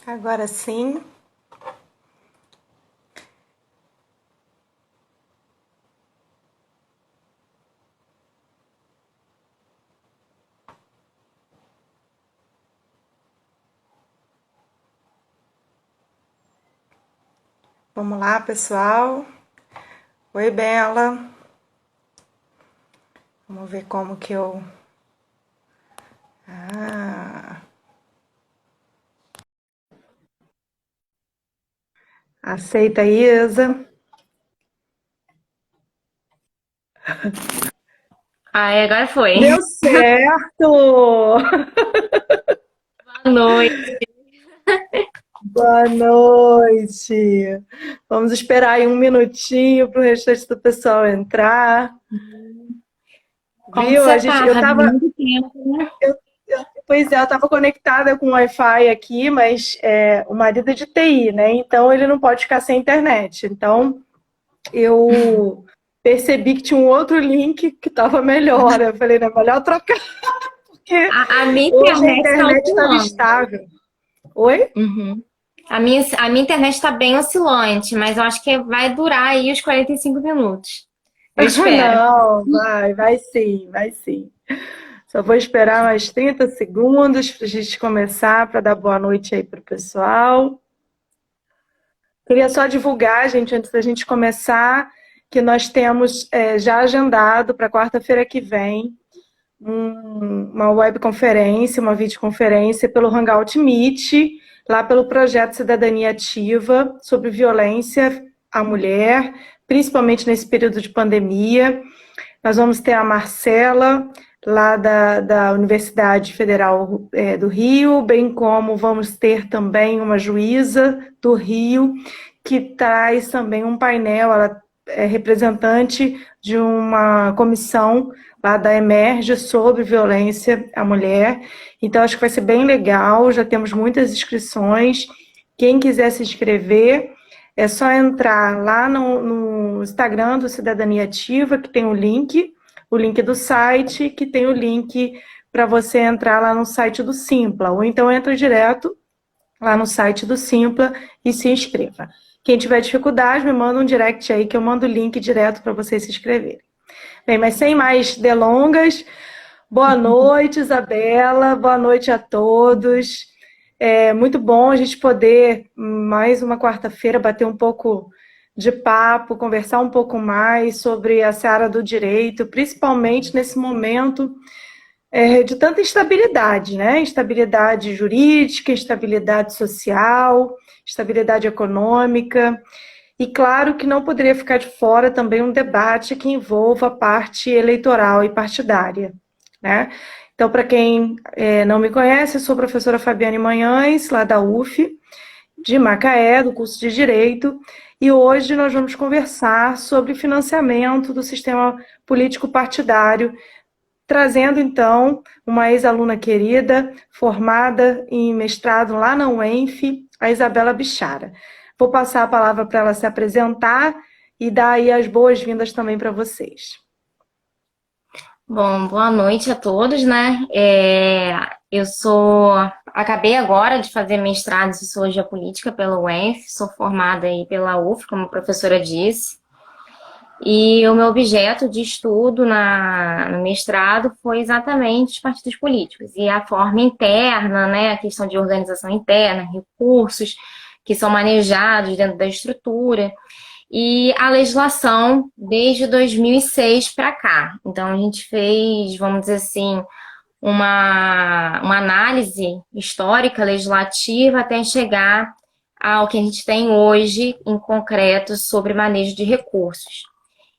Agora sim. Vamos lá, pessoal. Oi, Bela. Vamos ver como que eu... Ah, aceita, Isa. Ai, agora foi. Deu certo! Boa noite. Boa noite. Vamos esperar aí um minutinho para o restante do pessoal entrar. Como que Viu? você tá, Eu Fabi? tava, Muito tempo, né? pois é, eu estava conectada com o Wi-Fi aqui, mas o marido é de TI, né? Então ele não pode ficar sem internet. Então eu percebi que tinha um outro link que estava melhor. Eu falei, não, é melhor trocar, porque A minha hoje a internet tá internet estava oscilando. estável. Oi? Uhum. A minha internet tá bem oscilante, mas eu acho que vai durar aí os 45 minutos. Eu espero. Não, vai sim, vai sim. Só vou esperar mais 30 segundos para a gente começar, para dar boa noite aí para o pessoal. Queria só divulgar, gente, antes da gente começar, que nós temos já agendado para quarta-feira que vem uma webconferência, uma videoconferência pelo Hangout Meet, lá pelo projeto Cidadania Ativa, sobre violência à mulher, principalmente nesse período de pandemia. Nós vamos ter a Marcela, lá da Universidade Federal do Rio, bem como vamos ter também uma juíza do Rio, que traz também um painel, ela é representante de uma comissão lá da Emerge sobre violência à mulher. Então, acho que vai ser bem legal, já temos muitas inscrições. Quem quiser se inscrever, é só entrar lá no Instagram do Cidadania Ativa, que tem o link do site, que tem o link para você entrar lá no site do Simpla, ou então entra direto lá no site do Simpla e se inscreva. Quem tiver dificuldade, me manda um direct aí que eu mando o link direto para vocês se inscreverem. Bem, mas sem mais delongas, boa noite, Isabela, boa noite a todos. É muito bom a gente poder, mais uma quarta-feira, bater um pouco de papo, conversar um pouco mais sobre a seara do direito, principalmente nesse momento de tanta instabilidade, né? Instabilidade jurídica, instabilidade social, instabilidade econômica. E claro que não poderia ficar de fora também um debate que envolva a parte eleitoral e partidária, né? Então, para quem não me conhece, eu sou a professora Fabiane Manhães, lá da UF, de Macaé, do curso de Direito, e hoje nós vamos conversar sobre financiamento do sistema político partidário, trazendo então uma ex-aluna querida, formada em mestrado lá na UENF, a Isabela Bichara. Vou passar a palavra para ela se apresentar e dar aí as boas-vindas também para vocês. Bom, boa noite a todos, né? Acabei agora de fazer mestrado em Sociologia Política pela UENF, sou formada aí pela UF, como a professora disse. E o meu objeto de estudo no mestrado foi exatamente os partidos políticos e a forma interna, né, a questão de organização interna, recursos que são manejados dentro da estrutura e a legislação desde 2006 para cá. Então a gente fez, vamos dizer assim, uma análise histórica legislativa até chegar ao que a gente tem hoje em concreto sobre manejo de recursos.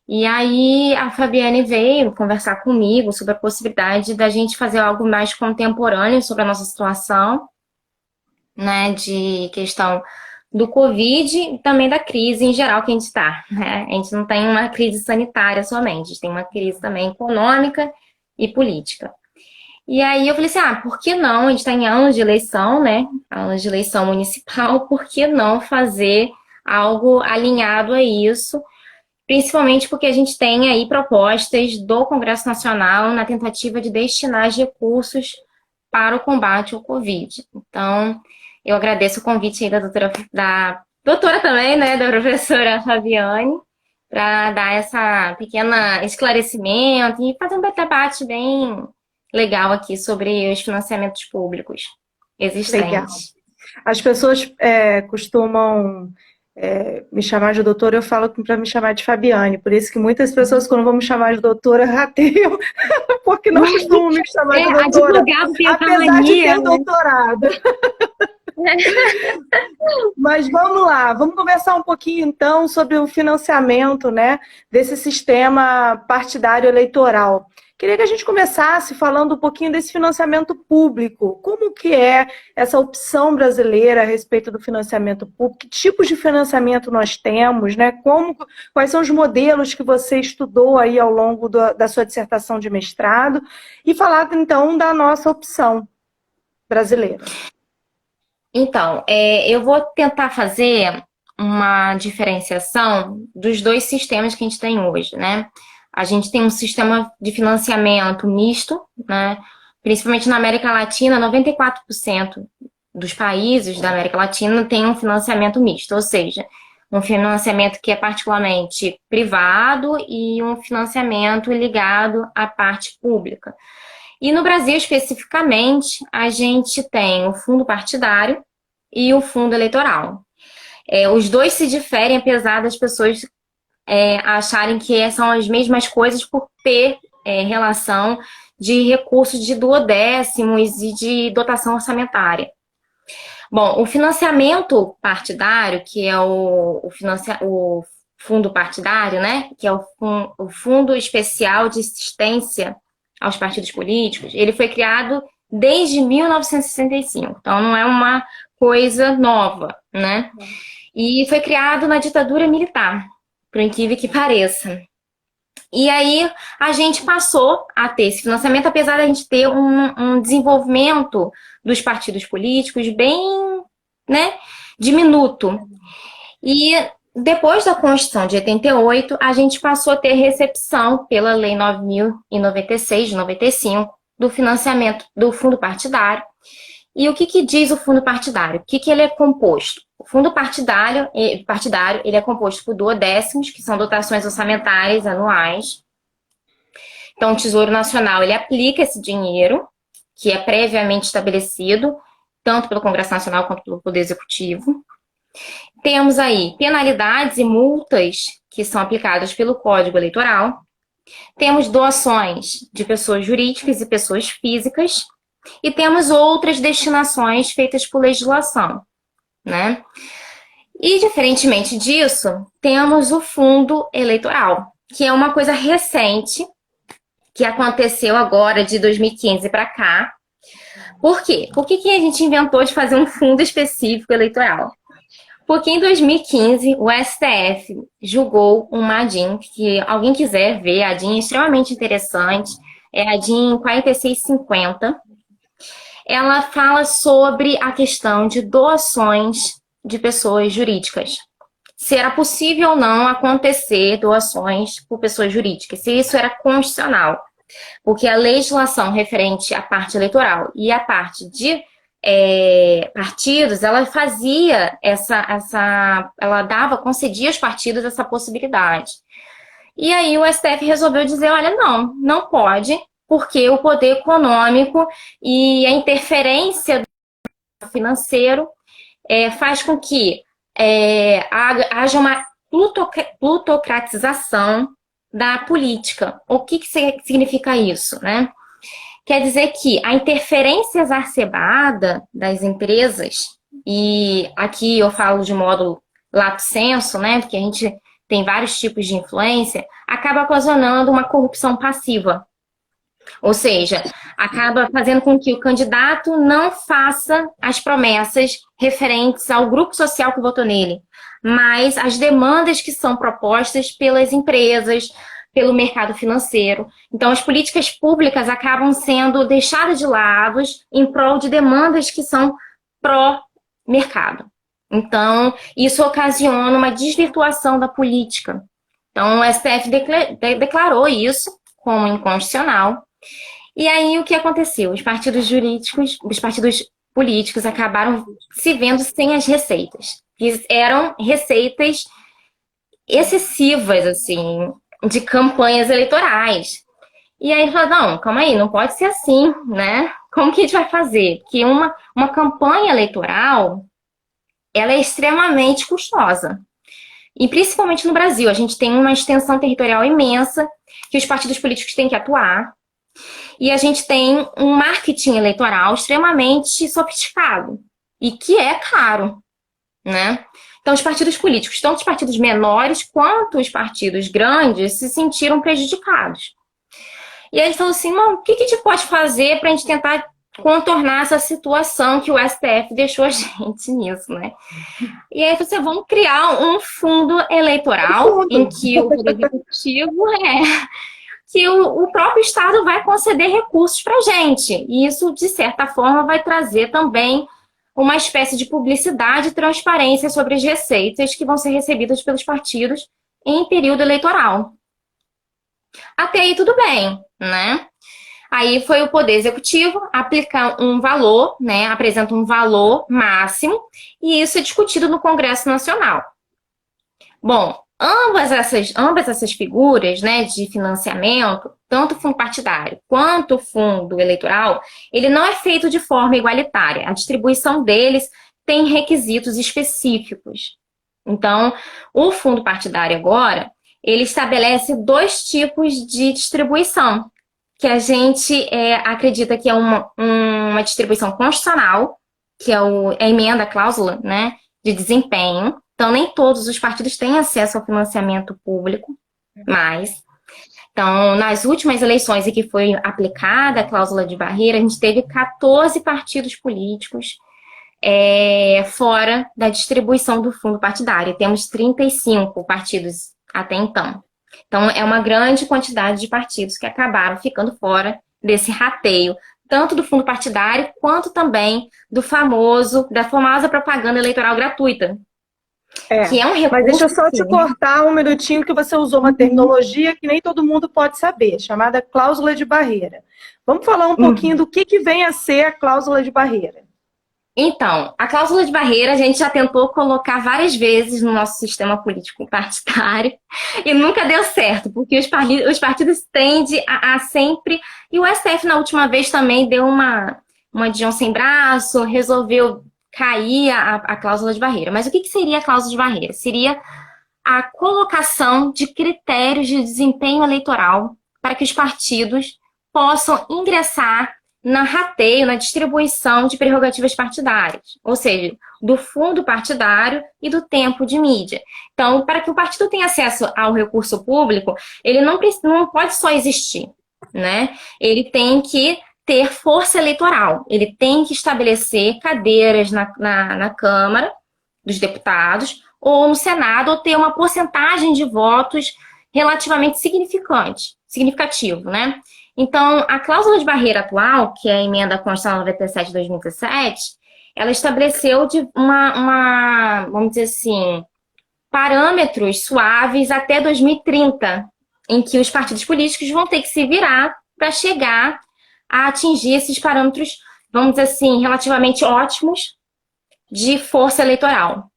E aí a Fabiane veio conversar comigo sobre a possibilidade da gente fazer algo mais contemporâneo sobre a nossa situação, né, de questão do Covid e também da crise em geral que a gente está, né? A gente não tem uma crise sanitária somente, a gente tem uma crise também econômica e política. E aí eu falei assim, por que não? A gente está em anos de eleição, né? Anos de eleição municipal, por que não fazer algo alinhado a isso? Principalmente porque a gente tem aí propostas do Congresso Nacional na tentativa de destinar recursos para o combate ao Covid. Então, Eu agradeço o convite aí da doutora também, né, da professora Fabiane, para dar essa pequena esclarecimento e fazer um debate bem legal aqui sobre os financiamentos públicos Legal. existentes. As pessoas costumam me chamar de doutora, eu falo para me chamar de Fabiane. Por isso que muitas pessoas, quando vão me chamar de doutora, rateiam, porque não costumam me chamar de doutora, Advogado tem essa apesar de mania, ter doutorado. Mas vamos lá, vamos conversar um pouquinho então sobre o financiamento, né, desse sistema partidário eleitoral. Queria que a gente começasse falando um pouquinho desse financiamento público. Como que é essa opção brasileira a respeito do financiamento público? Que tipos de financiamento nós temos, né? Quais são os modelos que você estudou aí ao longo da sua dissertação de mestrado? E falar então da nossa opção brasileira. Então, eu vou tentar fazer uma diferenciação dos dois sistemas que a gente tem hoje, né? A gente tem um sistema de financiamento misto, né? Principalmente na América Latina, 94% dos países da América Latina tem um financiamento misto, ou seja, um financiamento que é particularmente privado e um financiamento ligado à parte pública. E no Brasil, especificamente, a gente tem o fundo partidário e o fundo eleitoral. Os dois se diferem, apesar das pessoas acharem que são as mesmas coisas por ter relação de recursos de duodécimos e de dotação orçamentária. Bom, o financiamento partidário, que é o fundo partidário, né, que é o Fundo Especial de Assistência aos Partidos Políticos, ele foi criado desde 1965, então não é uma coisa nova, né? E foi criado na ditadura militar, por incrível que pareça. E aí a gente passou a ter esse financiamento, apesar de a gente ter um desenvolvimento dos partidos políticos bem, né, diminuto. E depois da Constituição de 88, a gente passou a ter recepção pela Lei 9.096, de 95, do financiamento do fundo partidário. E o que diz o fundo partidário? O que ele é composto? O fundo partidário ele é composto por duodécimos, que são dotações orçamentárias anuais. Então, o Tesouro Nacional ele aplica esse dinheiro, que é previamente estabelecido, tanto pelo Congresso Nacional quanto pelo Poder Executivo. Temos aí penalidades e multas que são aplicadas pelo Código Eleitoral. Temos doações de pessoas jurídicas e pessoas físicas. E temos outras destinações feitas por legislação, né? E, diferentemente disso, temos o fundo eleitoral, que é uma coisa recente, que aconteceu agora de 2015 para cá. Por quê? Por que a gente inventou de fazer um fundo específico eleitoral? Porque em 2015, o STF julgou uma ADIM, que alguém quiser ver, a ADIM é extremamente interessante, é a ADIM 4650. Ela fala sobre a questão de doações de pessoas jurídicas. Se era possível ou não acontecer doações por pessoas jurídicas, se isso era constitucional. Porque a legislação referente à parte eleitoral e à parte de partidos, ela fazia ela concedia aos partidos essa possibilidade. E aí o STF resolveu dizer, olha, não pode, porque o poder econômico e a interferência do financeiro faz com que haja uma plutocratização da política. O que significa isso, né? Quer dizer que a interferência exacerbada das empresas, e aqui eu falo de modo lato sensu, né? Porque a gente tem vários tipos de influência, acaba ocasionando uma corrupção passiva. Ou seja, acaba fazendo com que o candidato não faça as promessas referentes ao grupo social que votou nele, mas as demandas que são propostas pelas empresas, pelo mercado financeiro. Então, as políticas públicas acabam sendo deixadas de lado em prol de demandas que são pró-mercado. Então, isso ocasiona uma desvirtuação da política. Então, o STF declarou isso como inconstitucional. E aí, o que aconteceu? Os partidos jurídicos, os partidos políticos acabaram se vendo sem as receitas. Que eram receitas excessivas, assim, de campanhas eleitorais. E aí ele falou, não, calma aí, não pode ser assim, né? Como que a gente vai fazer? Porque uma campanha eleitoral, ela é extremamente custosa. E principalmente no Brasil, a gente tem uma extensão territorial imensa, que os partidos políticos têm que atuar, e a gente tem um marketing eleitoral extremamente sofisticado, e que é caro, né? Então, os partidos políticos, tanto os partidos menores quanto os partidos grandes, se sentiram prejudicados. E aí ele falou assim, o que a gente pode fazer para a gente tentar contornar essa situação que o STF deixou a gente nisso, né? E aí você vamos criar um fundo eleitoral em que o Poder Executivo que o próprio Estado vai conceder recursos para a gente. E isso, de certa forma, vai trazer também uma espécie de publicidade e transparência sobre as receitas que vão ser recebidas pelos partidos em período eleitoral. Até aí tudo bem, né? Aí foi o Poder Executivo aplicar um valor, né? Apresenta um valor máximo e isso é discutido no Congresso Nacional. Bom, ambas essas figuras, né, de financiamento, tanto o fundo partidário quanto o fundo eleitoral, ele não é feito de forma igualitária. A distribuição deles tem requisitos específicos. Então, o fundo partidário agora, ele estabelece 2 tipos de distribuição, que a gente acredita que é uma distribuição constitucional, que é a emenda, a cláusula, né, de desempenho. Então, nem todos os partidos têm acesso ao financiamento público, mas... Então, nas últimas eleições em que foi aplicada a cláusula de barreira, a gente teve 14 partidos políticos fora da distribuição do fundo partidário. Temos 35 partidos até então. Então, é uma grande quantidade de partidos que acabaram ficando fora desse rateio, tanto do fundo partidário, quanto também da famosa propaganda eleitoral gratuita. Que é um recurso, mas deixa eu só te cortar um minutinho, que você usou uma terminologia que nem todo mundo pode saber, chamada cláusula de barreira. Vamos falar um pouquinho do que vem a ser a cláusula de barreira. Então, a cláusula de barreira a gente já tentou colocar várias vezes no nosso sistema político partidário e nunca deu certo, porque os partidos tendem a sempre... E o STF na última vez também deu uma de sem braço, resolveu cair a cláusula de barreira. Mas o que seria a cláusula de barreira? Seria a colocação de critérios de desempenho eleitoral para que os partidos possam ingressar na rateio, na distribuição de prerrogativas partidárias, ou seja, do fundo partidário e do tempo de mídia. Então, para que o partido tenha acesso ao recurso público, ele não pode só existir, né? Ele tem que ter força eleitoral, ele tem que estabelecer cadeiras na Câmara dos Deputados ou no Senado, ou ter uma porcentagem de votos relativamente significativo, né? Então, a cláusula de barreira atual, que é a emenda Constitucional 97 de 2017, ela estabeleceu vamos dizer assim, parâmetros suaves até 2030, em que os partidos políticos vão ter que se virar para chegar a atingir esses parâmetros, vamos dizer assim, relativamente ótimos de força eleitoral.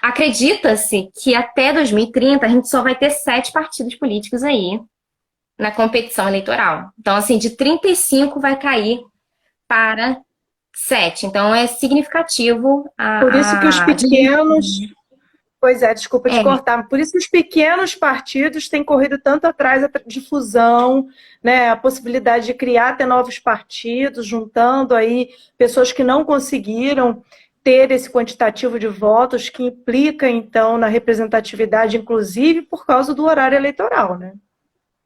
Acredita-se que até 2030 a gente só vai ter 7 partidos políticos aí na competição eleitoral. Então, assim, de 35 vai cair para 7. Então, é significativo. Por isso que os pequenos... Pois é, desculpa te cortar. Por isso que os pequenos partidos têm corrido tanto atrás da difusão, né, a possibilidade de criar até novos partidos, juntando aí pessoas que não conseguiram ter esse quantitativo de votos, que implica, então, na representatividade, inclusive por causa do horário eleitoral, né?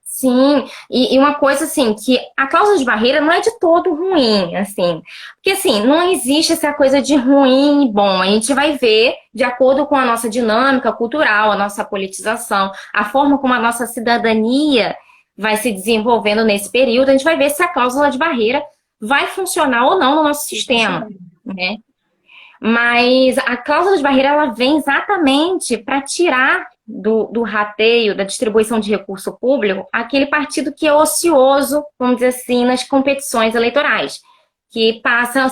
Sim, e uma coisa assim, que a cláusula de barreira não é de todo ruim, assim, porque assim, não existe essa coisa de ruim e bom, a gente vai ver, de acordo com a nossa dinâmica cultural, a nossa politização, a forma como a nossa cidadania vai se desenvolvendo nesse período, a gente vai ver se a cláusula de barreira vai funcionar ou não no nosso sistema, né? Mas a cláusula de barreira, ela vem exatamente para tirar do rateio, da distribuição de recurso público, aquele partido que é ocioso, vamos dizer assim, nas competições eleitorais, que passam...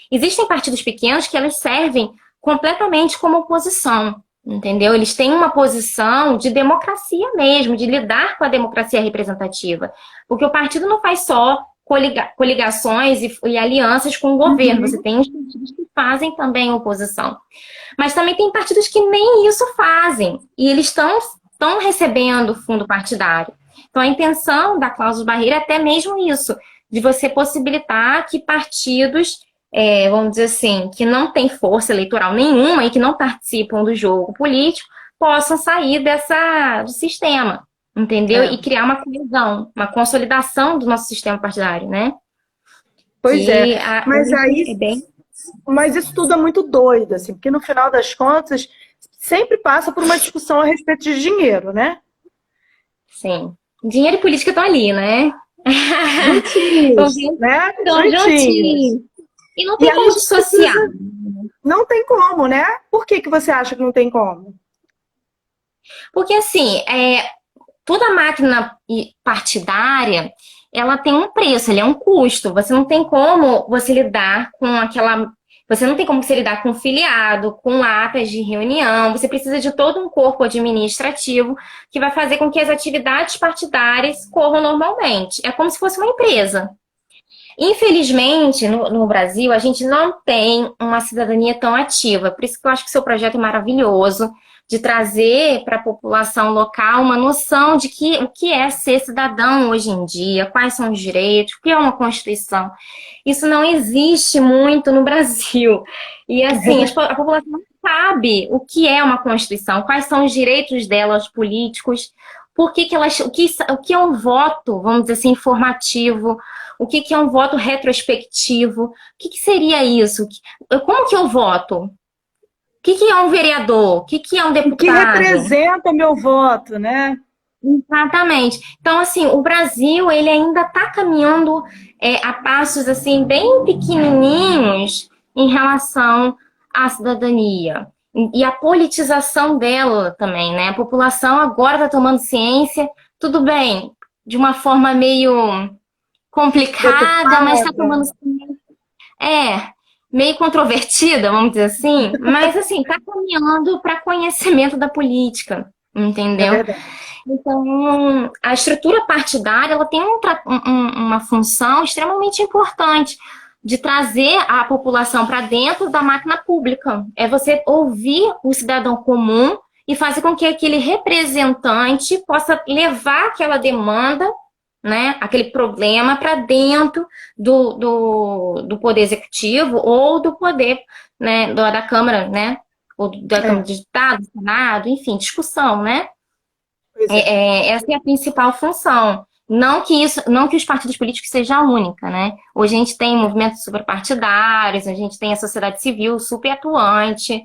Existem partidos pequenos que eles servem completamente como oposição, entendeu? Eles têm uma posição de democracia mesmo, de lidar com a democracia representativa. Porque o partido não faz só coligações e alianças com o governo. Você tem os partidos que fazem também oposição. Mas também tem partidos que nem isso fazem. E eles estão recebendo fundo partidário. Então, a intenção da cláusula de barreira é até mesmo isso, de você possibilitar que partidos, vamos dizer assim, que não têm força eleitoral nenhuma e que não participam do jogo político, possam sair do sistema, entendeu? E criar uma coesão, uma consolidação do nosso sistema partidário, né? Pois mas aí... Mas isso tudo é muito doido, assim, porque no final das contas sempre passa por uma discussão a respeito de dinheiro, né? Sim. Dinheiro e política estão ali, né? Juntinhos, né? Juntinhos. E não tem como dissociar. Não tem como, né? Por que você acha que não tem como? Porque, assim, toda máquina partidária, ela tem um preço, ele é um custo. Você não tem como você lidar com aquela... Você não tem como você lidar com filiado, com atas de reunião. Você precisa de todo um corpo administrativo que vai fazer com que as atividades partidárias corram normalmente. É como se fosse uma empresa. Infelizmente, no Brasil, a gente não tem uma cidadania tão ativa. Por isso que eu acho que o seu projeto é maravilhoso, de trazer para a população local uma noção de o que é ser cidadão hoje em dia, quais são os direitos, o que é uma Constituição. Isso não existe muito no Brasil. E assim, a população não sabe o que é uma Constituição, quais são os direitos delas políticos, o que é um voto, vamos dizer assim, informativo, o que é um voto retrospectivo, o que seria isso? Como que eu voto? O que é um vereador? O que é um deputado? O que representa meu voto, né? Exatamente. Então, assim, o Brasil, ele ainda está caminhando a passos, assim, bem pequenininhos em relação à cidadania. E a politização dela também, né? A população agora está tomando ciência, tudo bem, de uma forma meio complicada, mas está tomando ciência. Meio controvertida, vamos dizer assim, mas assim, está caminhando para conhecimento da política, entendeu? Então, a estrutura partidária, ela tem uma função extremamente importante de trazer a população para dentro da máquina pública. É você ouvir o cidadão comum e fazer com que aquele representante possa levar aquela demanda, né, aquele problema para dentro do poder executivo ou do poder, né, da Câmara, né, ou da Câmara de Deputados, do Senado, enfim, discussão, né? Essa é a principal função. Não que os partidos políticos sejam a única, né? Hoje a gente tem movimentos superpartidários, a gente tem a sociedade civil super atuante,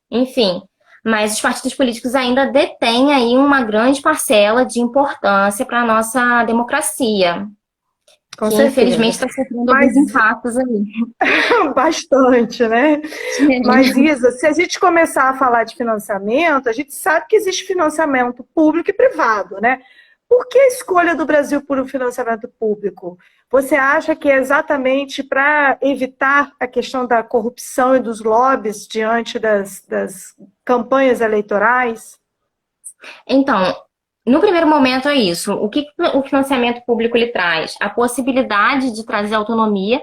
enfim. Mas os partidos políticos ainda detêm aí uma grande parcela de importância para a nossa democracia. Com que certeza. Infelizmente está sofrendo alguns impactos aí. Bastante, né? Mas, Isa, se a gente começar a falar de financiamento, a gente sabe que existe financiamento público e privado, né? Por que a escolha do Brasil por um financiamento público? Você acha que é exatamente para evitar a questão da corrupção e dos lobbies diante das campanhas eleitorais? Então, no primeiro momento é isso. O que o financiamento público ele traz? A possibilidade de trazer autonomia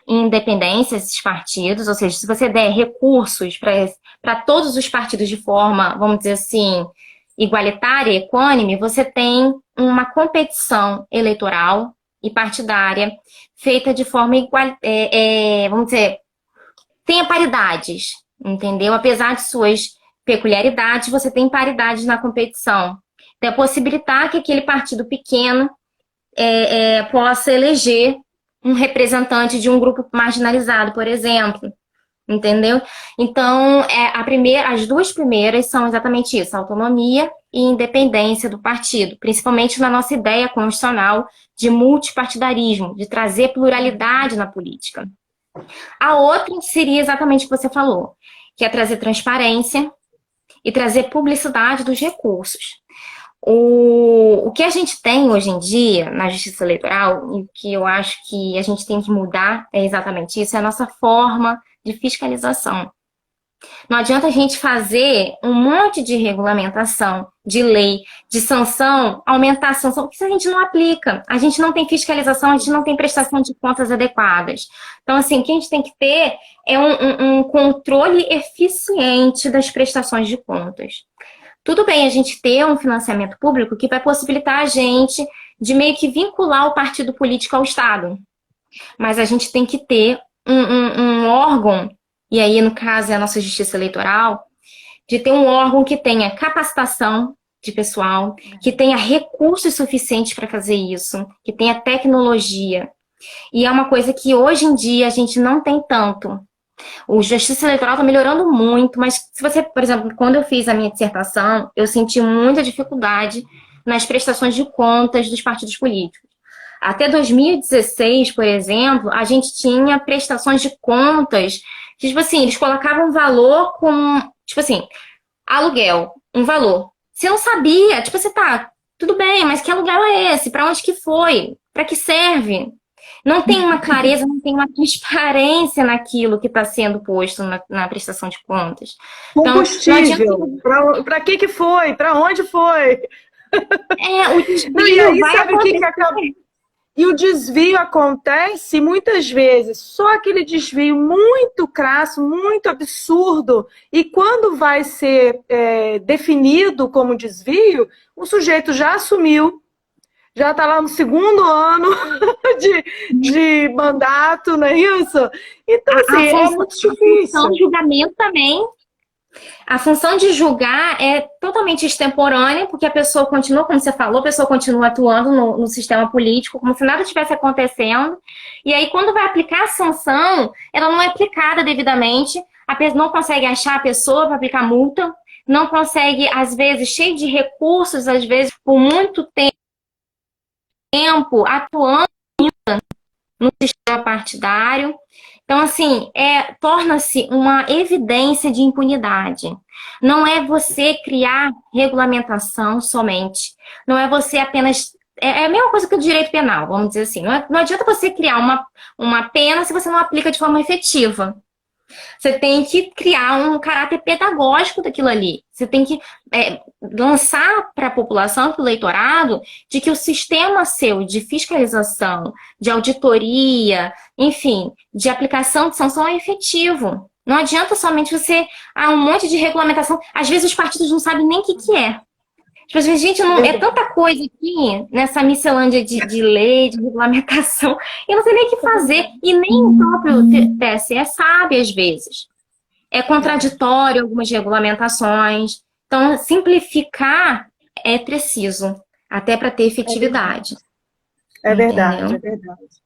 e independência a esses partidos, ou seja, se você der recursos para todos os partidos de forma, vamos dizer assim, igualitária e equânime, você tem uma competição eleitoral e partidária feita de forma igual, vamos dizer, tenha paridades, entendeu? Apesar de suas peculiaridades, você tem paridades na competição. Então, possibilitar que aquele partido pequeno possa eleger um representante de um grupo marginalizado, por exemplo. Entendeu? Então, as duas primeiras são exatamente isso, autonomia e independência do partido, principalmente na nossa ideia constitucional de multipartidarismo, de trazer pluralidade na política. A outra seria exatamente o que você falou, que é trazer transparência e trazer publicidade dos recursos. O que a gente tem hoje em dia na justiça eleitoral, e que eu acho que a gente tem que mudar é exatamente isso, é a nossa forma de fiscalização. Não adianta a gente fazer um monte de regulamentação, de lei, de sanção, aumentar a sanção, porque se a gente não aplica, a gente não tem fiscalização, a gente não tem prestação de contas adequadas. Então, assim, o que a gente tem que ter é um controle eficiente das prestações de contas. Tudo bem a gente ter um financiamento público que vai possibilitar a gente de meio que vincular o partido político ao Estado. Mas a gente tem que ter um órgão, e aí no caso é a nossa justiça eleitoral, de ter um órgão que tenha capacitação de pessoal, que tenha recursos suficientes para fazer isso, que tenha tecnologia. E é uma coisa que hoje em dia a gente não tem tanto. O Justiça Eleitoral está melhorando muito, mas se você, por exemplo, quando eu fiz a minha dissertação, eu senti muita dificuldade nas prestações de contas dos partidos políticos. Até 2016, por exemplo, a gente tinha prestações de contas que, tipo assim, eles colocavam um valor com, tipo assim, aluguel, um valor. Você não sabia, tipo assim, tá, tudo bem, mas que aluguel é esse? Para onde que foi? Para que serve? Não tem uma clareza, não tem uma transparência naquilo que está sendo posto na prestação de contas. Então, não adianta... Combustível. Para que foi? Para onde foi? O Não, e desvio aí, vai sabe o que acontecer. acaba? E o desvio acontece muitas vezes, só aquele desvio muito crasso, muito absurdo, e quando vai ser definido como desvio, o sujeito já assumiu, já está lá no segundo ano de mandato, não é isso? Então, assim, é muito A função difícil. de julgamento também. A função de julgar é totalmente extemporânea, porque a pessoa continua, como você falou, a pessoa continua atuando no sistema político, como se nada estivesse acontecendo. E aí, quando vai aplicar a sanção, ela não é aplicada devidamente, a pessoa não consegue achar a pessoa para aplicar multa, não consegue, às vezes, cheio de recursos, às vezes, por muito tempo, atuando no sistema partidário. Então, assim, torna-se uma evidência de impunidade. Não é você criar regulamentação somente. Não é você apenas... É a mesma coisa que o direito penal, vamos dizer assim. Não adianta você criar uma pena se você não aplica de forma efetiva. Você tem que criar um caráter pedagógico daquilo ali. Você tem que lançar para a população, para o eleitorado, de que o sistema seu de fiscalização, de auditoria, enfim, de aplicação de sanção é efetivo. Não adianta somente você um monte de regulamentação. Às vezes os partidos não sabem nem o que é. Tipo assim, gente, não, é tanta coisa aqui nessa miscelânea de lei, de regulamentação, e não sei nem o que fazer. E nem o próprio TSE sabe, às vezes. É contraditório algumas regulamentações. Então, simplificar é preciso, até para ter efetividade. É verdade, Entendeu? é verdade.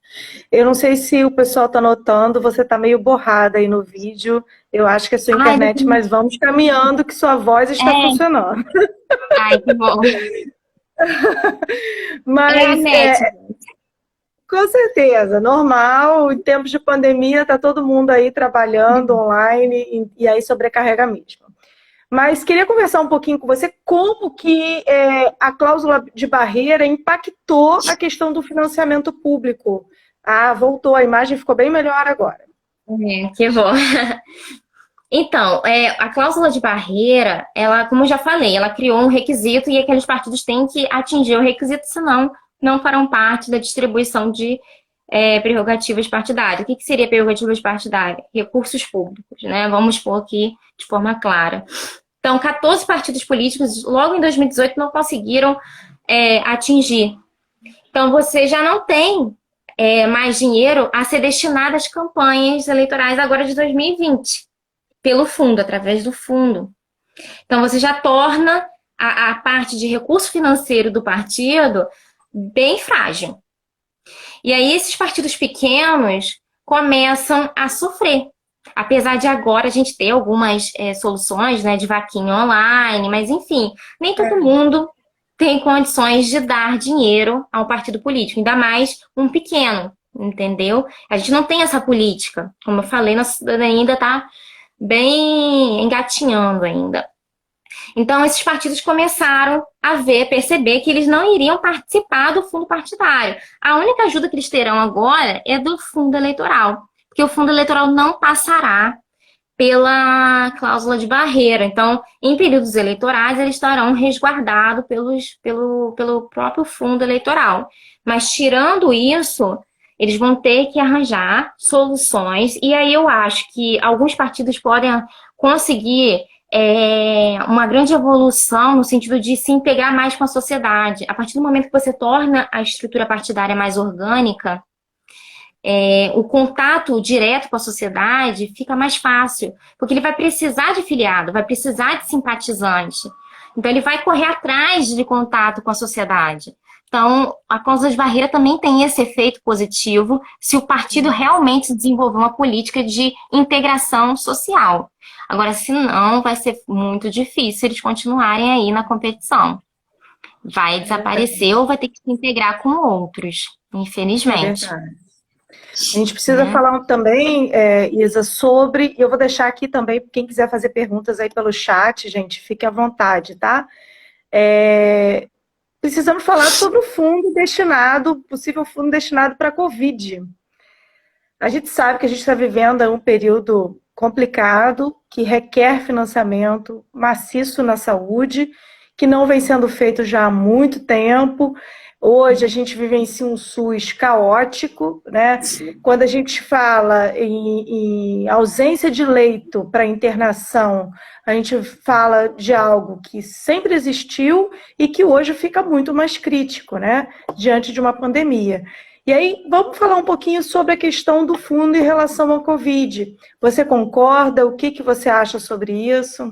Eu não sei se o pessoal está notando, você está meio borrada aí no vídeo. Eu acho que é sua internet, mas vamos caminhando que sua voz está funcionando. Ai, que bom. Mas, com certeza, normal, em tempos de pandemia, está todo mundo aí trabalhando online e aí sobrecarrega mesmo. Mas queria conversar um pouquinho com você como que a cláusula de barreira impactou a questão do financiamento público. Ah, voltou, a imagem ficou bem melhor agora. Que bom. Então, a cláusula de barreira, ela, como eu já falei, ela criou um requisito e aqueles partidos têm que atingir o requisito, senão não farão parte da distribuição de prerrogativas partidárias. O que seria prerrogativas partidárias? Recursos públicos, né? Vamos pôr aqui de forma clara. Então, 14 partidos políticos, logo em 2018, não conseguiram atingir. Então, você já não tem mais dinheiro a ser destinado às campanhas eleitorais agora de 2020, pelo fundo, através do fundo. Então, você já torna a parte de recurso financeiro do partido bem frágil. E aí, esses partidos pequenos começam a sofrer. Apesar de agora a gente ter algumas soluções, né, de vaquinha online, mas enfim, nem todo mundo tem condições de dar dinheiro ao partido político, ainda mais um pequeno, entendeu? A gente não tem essa política. Como eu falei, ainda está bem engatinhando ainda. Então, esses partidos começaram a perceber que eles não iriam participar do fundo partidário. A única ajuda que eles terão agora é do fundo eleitoral, porque o fundo eleitoral não passará pela cláusula de barreira. Então, em períodos eleitorais, eles estarão resguardados pelo próprio fundo eleitoral. Mas, tirando isso, eles vão ter que arranjar soluções, e aí eu acho que alguns partidos podem conseguir uma grande evolução no sentido de se integrar mais com a sociedade. A partir do momento que você torna a estrutura partidária mais orgânica, o contato direto com a sociedade fica mais fácil, porque ele vai precisar de filiado, vai precisar de simpatizante. Então, ele vai correr atrás de contato com a sociedade. Então, a cláusula de barreira também tem esse efeito positivo se o partido realmente desenvolver uma política de integração social. Agora, se não, vai ser muito difícil eles continuarem aí na competição. Vai desaparecer ou vai ter que se integrar com outros, infelizmente. É verdade. A gente precisa falar também, Isa, sobre... Eu vou deixar aqui também, quem quiser fazer perguntas aí pelo chat, gente, fique à vontade, tá? Precisamos falar sobre o fundo destinado, possível fundo destinado para a Covid. A gente sabe que a gente está vivendo um período complicado, que requer financiamento maciço na saúde, que não vem sendo feito já há muito tempo. Hoje a gente vivencia um SUS caótico, né? Quando a gente fala em ausência de leito para internação, a gente fala de algo que sempre existiu e que hoje fica muito mais crítico, né? Diante de uma pandemia. E aí, vamos falar um pouquinho sobre a questão do fundo em relação ao Covid. Você concorda? O que você acha sobre isso?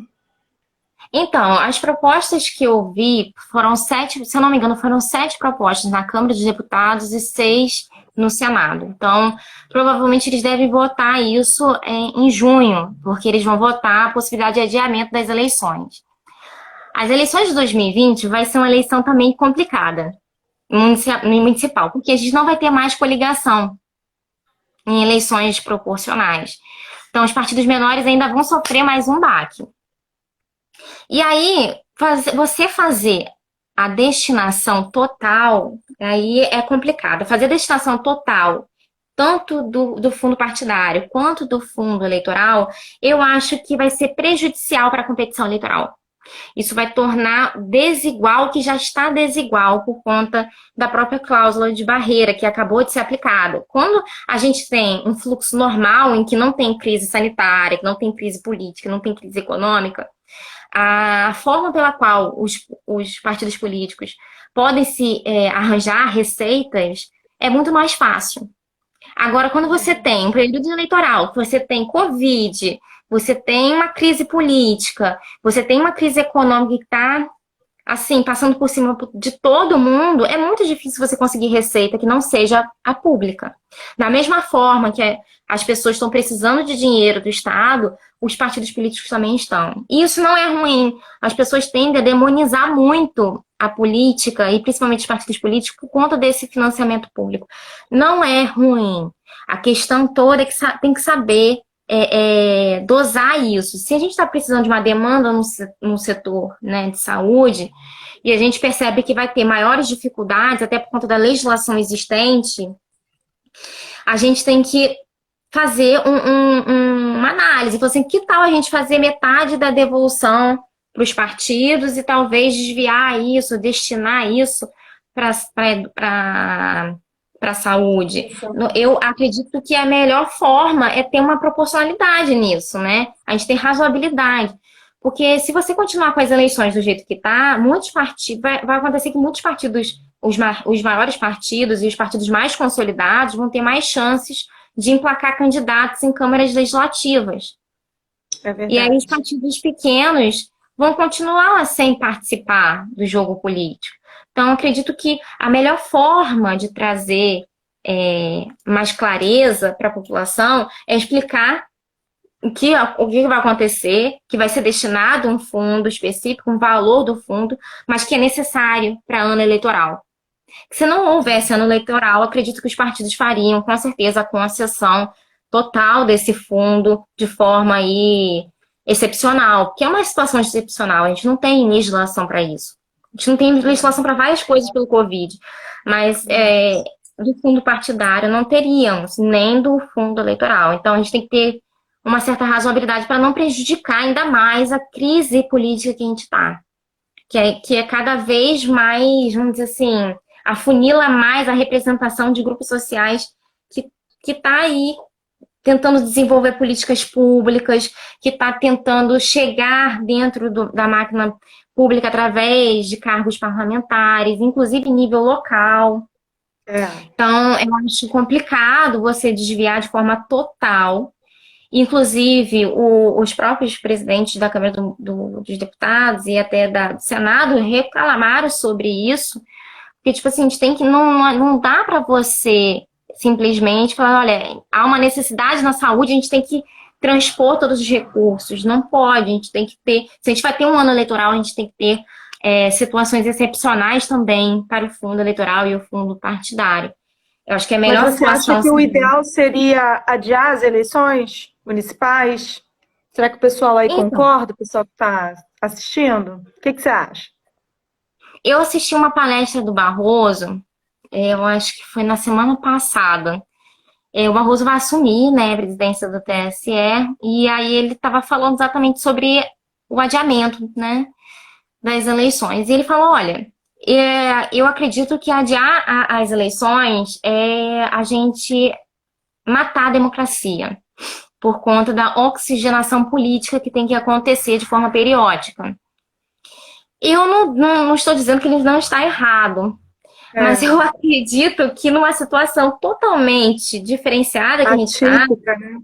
Então, as propostas que eu vi foram 7, se eu não me engano, foram 7 propostas na Câmara dos Deputados e 6 no Senado. Então, provavelmente eles devem votar isso em junho, porque eles vão votar a possibilidade de adiamento das eleições. As eleições de 2020 vai ser uma eleição também complicada, municipal, porque a gente não vai ter mais coligação em eleições proporcionais. Então, os partidos menores ainda vão sofrer mais um baque. E aí, você fazer a destinação total, aí é complicado. Fazer a destinação total, tanto do fundo partidário quanto do fundo eleitoral, eu acho que vai ser prejudicial para a competição eleitoral. Isso vai tornar desigual, que já está desigual por conta da própria cláusula de barreira que acabou de ser aplicada. Quando a gente tem um fluxo normal em que não tem crise sanitária, que não tem crise política, não tem crise econômica, a forma pela qual os partidos políticos podem se arranjar receitas é muito mais fácil. Agora, quando você tem um período eleitoral, você tem Covid, você tem uma crise política, você tem uma crise econômica que está, assim, passando por cima de todo mundo, é muito difícil você conseguir receita que não seja a pública. Da mesma forma que as pessoas estão precisando de dinheiro do Estado, os partidos políticos também estão. E isso não é ruim. As pessoas tendem a demonizar muito a política, e principalmente os partidos políticos, por conta desse financiamento público. Não é ruim. A questão toda é que tem que saber dosar isso. Se a gente está precisando de uma demanda no setor, né, de saúde, e a gente percebe que vai ter maiores dificuldades, até por conta da legislação existente, a gente tem que fazer uma análise. Então, assim, que tal a gente fazer metade da devolução para os partidos e talvez desviar isso, destinar isso para a saúde? Eu acredito que a melhor forma é ter uma proporcionalidade nisso, né? A gente tem razoabilidade. Porque se você continuar com as eleições do jeito que está, muitos partidos, vai acontecer que muitos partidos, os maiores partidos e os partidos mais consolidados vão ter mais chances de emplacar candidatos em câmaras legislativas. É verdade. E aí os partidos pequenos vão continuar sem participar do jogo político. Então, acredito que a melhor forma de trazer mais clareza para a população é explicar o que vai acontecer, que vai ser destinado um fundo específico, um valor do fundo, mas que é necessário para ano eleitoral. Se não houvesse ano eleitoral, acredito que os partidos fariam, com certeza, a concessão total desse fundo de forma aí excepcional, porque é uma situação excepcional, a gente não tem legislação para isso. A gente não tem legislação para várias coisas pelo Covid, mas do fundo partidário não teríamos, nem do fundo eleitoral. Então, a gente tem que ter uma certa razoabilidade para não prejudicar ainda mais a crise política que a gente está. Que é cada vez mais, vamos dizer assim, afunila mais a representação de grupos sociais que está aí tentando desenvolver políticas públicas, que está tentando chegar dentro da máquina pública através de cargos parlamentares, inclusive em nível local. Então, eu acho complicado você desviar de forma total. Inclusive, os próprios presidentes da Câmara dos Deputados e até do Senado reclamaram sobre isso, porque, tipo assim, a gente tem que, não dá para você simplesmente falar, olha, há uma necessidade na saúde, a gente tem que transpor todos os recursos. Não pode, a gente tem que ter, se a gente vai ter um ano eleitoral, a gente tem que ter situações excepcionais também para o fundo eleitoral e o fundo partidário. Eu acho que é a melhor Mas você situação... acha que o ideal seria adiar as eleições municipais? Será que o pessoal aí concorda, o pessoal que está assistindo? O que você acha? Eu assisti uma palestra do Barroso, eu acho que foi na semana passada. O Barroso vai assumir, né, a presidência do TSE, e aí ele estava falando exatamente sobre o adiamento, né, das eleições. E ele falou, olha, eu acredito que adiar as eleições é a gente matar a democracia, por conta da oxigenação política que tem que acontecer de forma periódica. Eu não estou dizendo que ele não está errado, mas eu acredito que numa situação totalmente diferenciada que a gente está, né?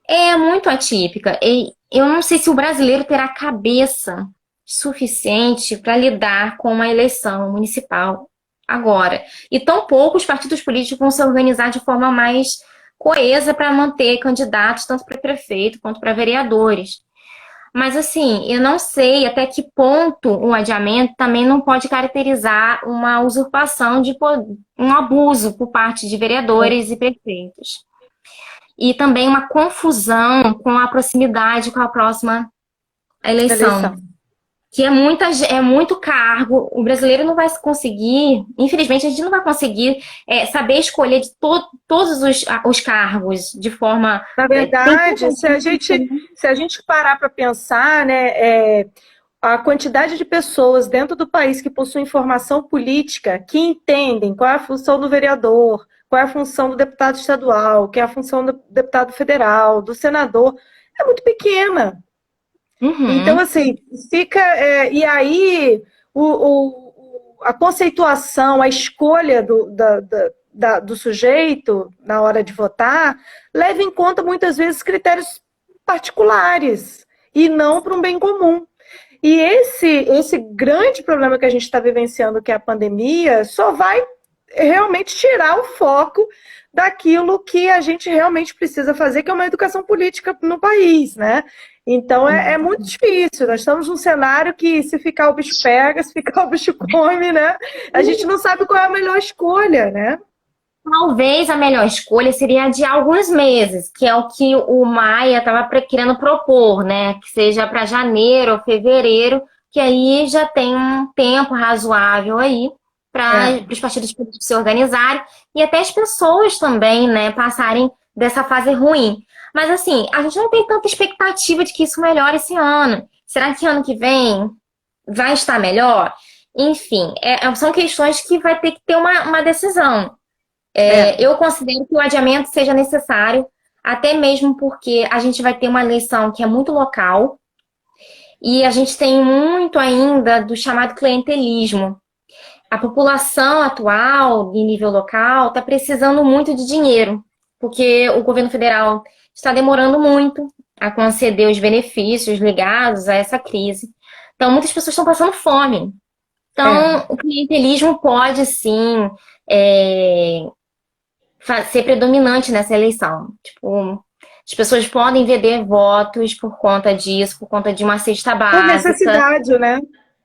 é muito atípica. E eu não sei se o brasileiro terá cabeça suficiente para lidar com uma eleição municipal agora. E tão poucos partidos políticos vão se organizar de forma mais coesa para manter candidatos tanto para prefeito quanto para vereadores. Mas, assim, eu não sei até que ponto um adiamento também não pode caracterizar uma usurpação um abuso por parte de vereadores e prefeitos. E também uma confusão com a proximidade com a próxima eleição. Que é muito cargo, o brasileiro não vai conseguir, infelizmente a gente não vai conseguir saber escolher de todos os cargos de forma... Na verdade, se a gente parar para pensar, né, a quantidade de pessoas dentro do país que possuem formação política, que entendem qual é a função do vereador, qual é a função do deputado estadual, qual é a função do deputado federal, do senador, é muito pequena. Então, assim, fica... e aí, a conceituação, a escolha do sujeito na hora de votar leva em conta, muitas vezes, critérios particulares e não para um bem comum. E esse grande problema que a gente está vivenciando, que é a pandemia, só vai realmente tirar o foco daquilo que a gente realmente precisa fazer, que é uma educação política no país, né? Então, é muito difícil. Nós estamos num cenário que, se ficar o bicho pega, se ficar o bicho come, né? A gente não sabe qual é a melhor escolha, né? Talvez a melhor escolha seria adiar alguns meses, que é o que o Maia estava querendo propor, né? Que seja para janeiro ou fevereiro, que aí já tem um tempo razoável aí para os partidos políticos se organizarem e até as pessoas também, né, passarem dessa fase ruim. Mas, assim, a gente não tem tanta expectativa de que isso melhore esse ano. Será que ano que vem vai estar melhor? Enfim, são questões que vai ter que ter uma decisão. Eu considero que o adiamento seja necessário, até mesmo porque a gente vai ter uma eleição que é muito local e a gente tem muito ainda do chamado clientelismo. A população atual, em nível local, está precisando muito de dinheiro, porque o governo federal está demorando muito a conceder os benefícios ligados a essa crise. Então, muitas pessoas estão passando fome. Então, o clientelismo pode, sim, ser predominante nessa eleição. Tipo, as pessoas podem vender votos por conta disso, por conta de uma cesta básica. Por necessidade, né?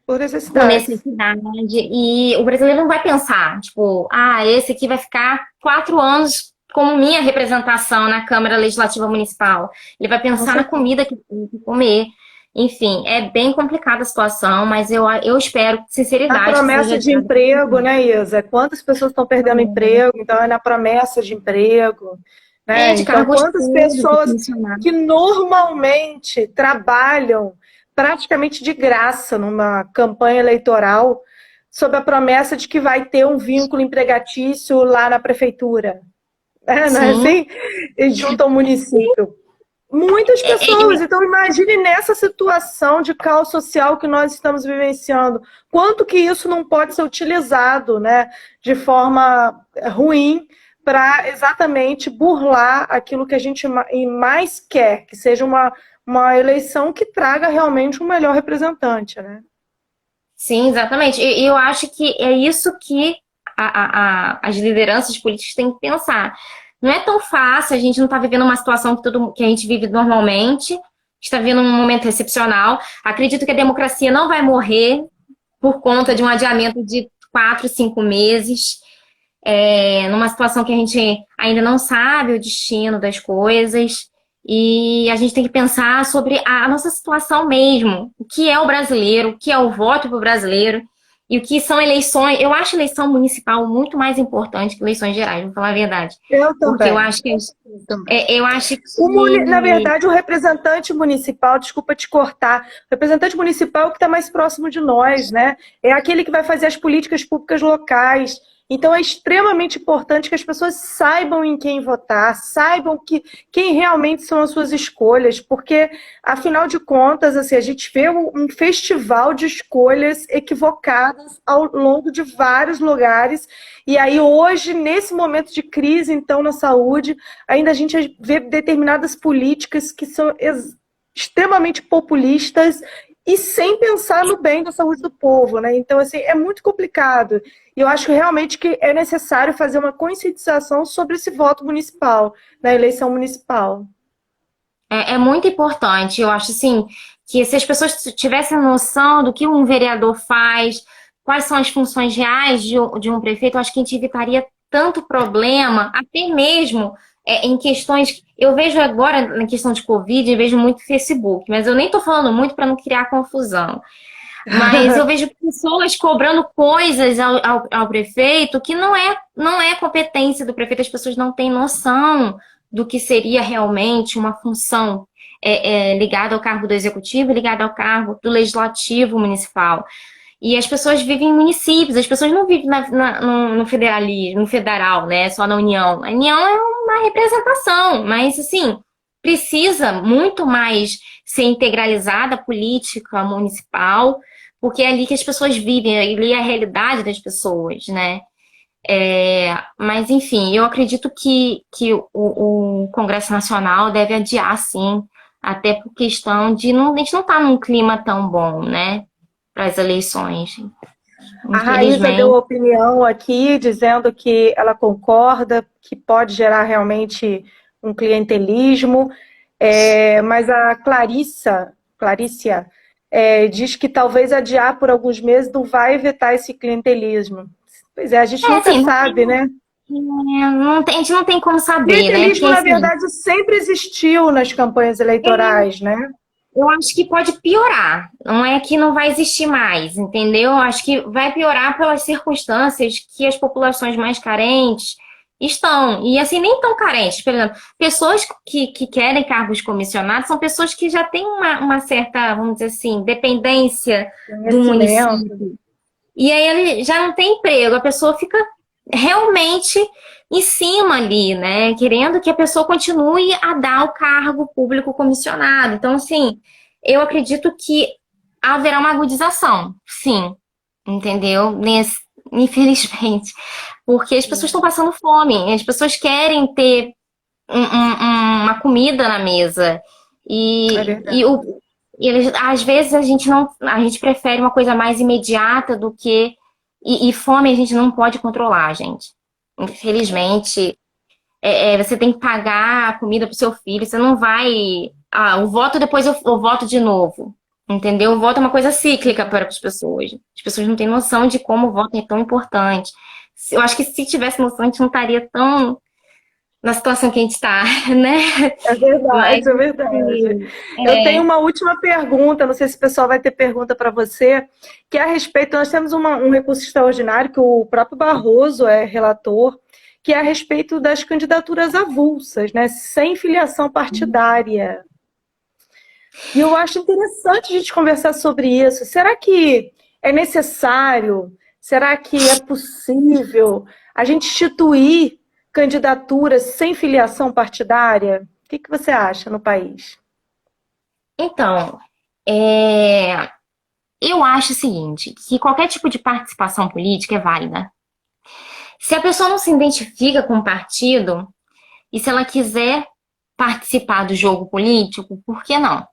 Por necessidade. E o brasileiro não vai pensar, tipo, esse aqui vai ficar 4 anos como minha representação na Câmara Legislativa Municipal. Ele vai pensar na comida que tem que comer. Enfim, é bem complicada a situação, mas eu espero com sinceridade. A promessa de emprego, né, Isa? Quantas pessoas estão perdendo emprego? Então, é na promessa de emprego. Né? Então, quantas pessoas que normalmente trabalham praticamente de graça numa campanha eleitoral sob a promessa de que vai ter um vínculo empregatício lá na prefeitura. Não é assim? E junto ao município. Muitas pessoas. Então, imagine nessa situação de caos social que nós estamos vivenciando. Quanto que isso não pode ser utilizado, né, de forma ruim para exatamente burlar aquilo que a gente mais quer, que seja uma eleição que traga realmente um melhor representante, né? Sim, exatamente. E eu acho que é isso que as lideranças políticas têm que pensar. Não é tão fácil, a gente não está vivendo uma situação que a gente vive normalmente, está vivendo um momento excepcional. Acredito que a democracia não vai morrer por conta de um adiamento de 4, 5 meses, numa situação que a gente ainda não sabe o destino das coisas, e a gente tem que pensar sobre a nossa situação mesmo, o que é o brasileiro, o que é o voto para o brasileiro, e o que são eleições. Eu acho eleição municipal muito mais importante que eleições gerais, vou falar a verdade. Eu também. Porque eu acho que... Na verdade, o representante municipal, desculpa te cortar, o representante municipal é o que está mais próximo de nós, né? É aquele que vai fazer as políticas públicas locais. Então, é extremamente importante que as pessoas saibam em quem votar, saibam quem realmente são as suas escolhas, porque, afinal de contas, assim, a gente vê um festival de escolhas equivocadas ao longo de vários lugares. E aí, hoje, nesse momento de crise, então, na saúde, ainda a gente vê determinadas políticas que são extremamente populistas e sem pensar no bem da saúde do povo, né? Então, assim, é muito complicado. E eu acho realmente que é necessário fazer uma conscientização sobre esse voto municipal, na eleição municipal. É muito importante. Eu acho, assim, que se as pessoas tivessem noção do que um vereador faz, quais são as funções reais de um prefeito, eu acho que a gente evitaria tanto problema, até mesmo em questões... Eu vejo agora, na questão de Covid, eu vejo muito Facebook, mas eu nem estou falando muito para não criar confusão. Mas eu vejo pessoas cobrando coisas ao prefeito que não é competência do prefeito, as pessoas não têm noção do que seria realmente uma função ligada ao cargo do executivo e ligada ao cargo do legislativo municipal. E as pessoas vivem em municípios, as pessoas não vivem no federalismo, no federal, né? Só na União. A União é uma representação, mas assim, precisa muito mais ser integralizada a política municipal, porque é ali que as pessoas vivem, ali é a realidade das pessoas, né? Mas, enfim, eu acredito que o Congresso Nacional deve adiar, sim, até por questão de a gente não tá num clima tão bom, né? Para as eleições. A Raíza deu opinião aqui, dizendo que ela concorda, que pode gerar realmente um clientelismo, mas a Clarícia diz que talvez adiar por alguns meses não vai evitar esse clientelismo. Pois é, a gente nunca sabe, né? A gente não tem como saber, né? Clientelismo, na verdade, sempre existiu nas campanhas eleitorais, né? Eu acho que pode piorar, não é que não vai existir mais, entendeu? Eu acho que vai piorar pelas circunstâncias que as populações mais carentes estão, e assim, nem tão carentes. Por exemplo, pessoas que querem cargos comissionados são pessoas que já têm uma certa, vamos dizer assim, dependência do município. E aí ele já não tem emprego, a pessoa fica realmente em cima ali, né? Querendo que a pessoa continue a dar o cargo público comissionado. Então, assim, eu acredito que haverá uma agudização, sim, entendeu? Infelizmente. Porque as pessoas estão passando fome, as pessoas querem ter uma comida na mesa. Às vezes a gente prefere uma coisa mais imediata do que... E fome a gente não pode controlar, gente. Infelizmente, você tem que pagar a comida pro seu filho, você não vai... o voto, depois eu voto de novo, entendeu? O voto é uma coisa cíclica para as pessoas. As pessoas não têm noção de como o voto é tão importante. Eu acho que se tivesse noção, a gente não estaria tão na situação que a gente está, né? É Mas, verdade, é verdade. assim, Eu tenho é, uma última pergunta, não sei se o pessoal vai ter pergunta para você, que é a respeito, nós temos um recurso extraordinário que o próprio Barroso é relator, que é a respeito das candidaturas avulsas, né, sem filiação partidária. E eu acho interessante a gente conversar sobre isso. Será que é necessário? Será que é possível a gente instituir candidaturas sem filiação partidária? O que você acha no país? então, é, eu acho o seguinte, que qualquer tipo de participação política é válida. Se a pessoa não se identifica com o partido, e se ela quiser participar do jogo político, por que não?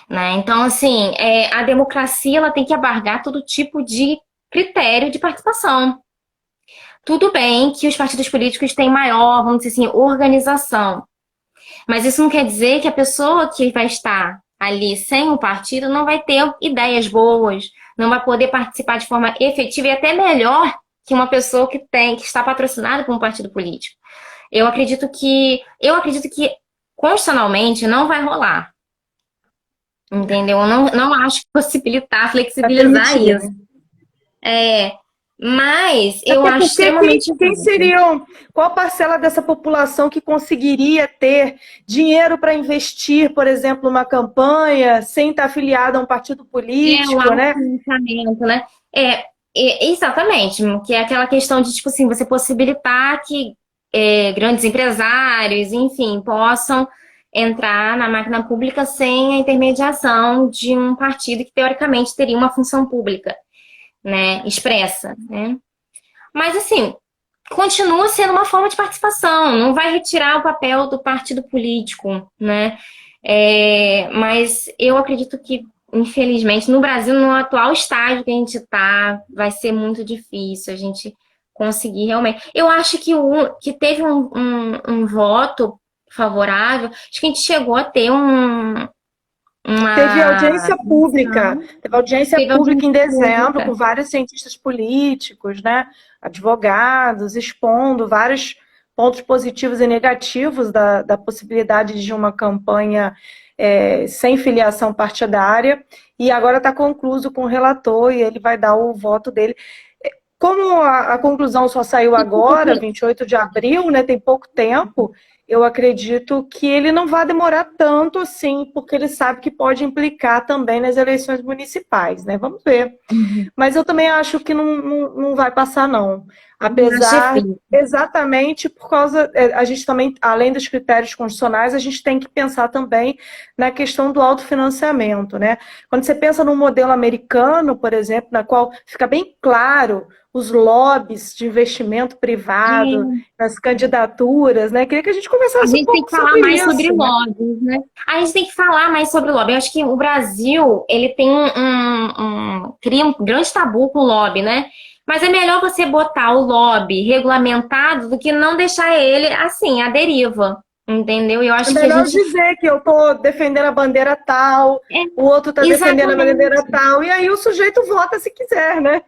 Né? Então, assim, a democracia ela tem que abarcar todo tipo de critério de participação. Tudo bem que os partidos políticos têm maior, vamos dizer assim, organização. Mas isso não quer dizer que a pessoa que vai estar ali sem o partido não vai ter ideias boas, não vai poder participar de forma efetiva e até melhor que uma pessoa que está patrocinada por um partido político. Eu acredito que constitucionalmente não vai rolar. Entendeu? Eu não acho que possibilitar, Para flexibilizar permitir, isso. né? É, mas eu Até acho porque quem, extremamente quem válido. seriam, qual parcela dessa população que conseguiria ter dinheiro para investir, por exemplo, numa campanha, sem estar afiliada a um partido O político, né? autofinanciamento, né? Exatamente, que é aquela questão de, tipo assim, você possibilitar que grandes empresários, enfim, possam entrar na máquina pública sem a intermediação de um partido que, teoricamente, teria uma função pública, né, expressa, né? Mas, assim, continua sendo uma forma de participação, não vai retirar o papel do partido político, né? Mas eu acredito que, infelizmente, no Brasil, no atual estágio que a gente está, vai ser muito difícil a gente conseguir realmente. Eu acho que teve um voto favorável, acho que a gente chegou a ter Teve uma audiência pública, teve audiência teve pública audiência em dezembro, com pública. vários cientistas políticos, né, advogados, expondo vários pontos positivos e negativos da possibilidade de uma campanha sem filiação partidária, e agora está concluído com o relator e ele vai dar o voto dele. Como a conclusão só saiu agora, 28 de abril, né, tem pouco tempo, eu acredito que ele não vai demorar tanto assim, porque ele sabe que pode implicar também nas eleições municipais, né? Vamos ver. Mas eu também acho que não vai passar, não. Acho Apesar, difícil. exatamente por causa, a gente também, além dos critérios constitucionais, a gente tem que pensar também na questão do autofinanciamento, né? Quando você pensa no modelo americano, por exemplo, na qual fica bem claro os lobbies de investimento privado nas candidaturas, né? Queria que a gente A conversasse um gente tem pouco que falar sobre mais sobre isso, né? lobbies, né? A gente tem que falar mais sobre lobby. Eu acho que o Brasil, ele tem cria um grande tabu com o lobby, né? Mas é melhor você botar o lobby regulamentado do que não deixar ele, assim, à deriva, entendeu? Eu É acho que a melhor gente... dizer que eu estou defendendo a bandeira tal, É, o outro está defendendo a bandeira exatamente. tal, e aí o sujeito vota se quiser, né?